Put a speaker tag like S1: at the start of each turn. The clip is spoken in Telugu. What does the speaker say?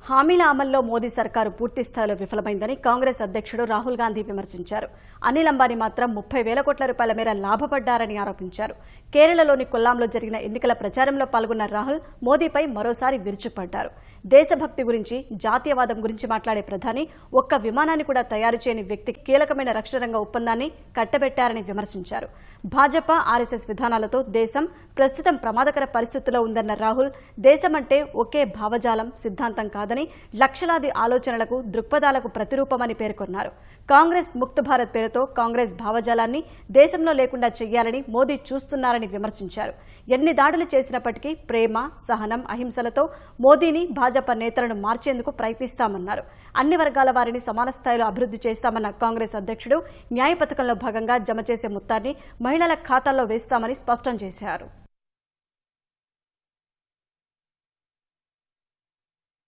S1: హామీల అమల్లో మోదీ సర్కారు పూర్తి స్థాయిలో విఫలమైందని కాంగ్రెస్ అధ్యక్షుడు రాహుల్ గాంధీ విమర్శించారు. అనిల్ అంబానీ మాత్రం 30,000 కోట్ల రూపాయల మేర లాభపడ్డారని ఆరోపించారు. కేరళలోని కొల్లాంలో జరిగిన ఎన్నికల ప్రచారంలో పాల్గొన్న రాహుల్ మోదీపై మరోసారి విరుచుకుపడ్డారు. దేశభక్తి గురించి, జాతీయవాదం గురించి మాట్లాడే ప్రధాని ఒక్క విమానాన్ని కూడా తయారు చేయని వ్యక్తికి కీలకమైన రక్షణ రంగ ఒప్పందాన్ని కట్టబెట్టారని విమర్శించారు. భాజపా, ఆర్ఎస్ఎస్ విధానాలతో దేశం ప్రస్తుతం ప్రమాదకర పరిస్థితుల్లో ఉందన్న రాహుల్, దేశమంటే ఒకే భావజాలం, సిద్ధాంతం కాదని, లక్షలాది ఆలోచనలకు, దృక్పథాలకు ప్రతిరూపమని పేర్కొన్నారు. కాంగ్రెస్ ముక్త్ భారత్ పేరుతో కాంగ్రెస్ భావజాలాన్ని దేశంలో లేకుండా చేయాలని మోదీ చూస్తున్నారని విమర్శించారు. ఎన్ని దాడులు చేసినప్పటికీ ప్రేమ, సహనం, అహింసలతో మోదీని, భాజపా నేతలను మార్చేందుకు ప్రయత్నిస్తామన్నారు. అన్ని వర్గాల వారిని సమాన స్థాయిలో అభివృద్ధి చేస్తామన్న కాంగ్రెస్ అధ్యక్షుడు న్యాయ పథకంలో భాగంగా జమ చేసే మొత్తాన్ని మహిళల ఖాతాల్లో వేస్తామని స్పష్టం చేశారు.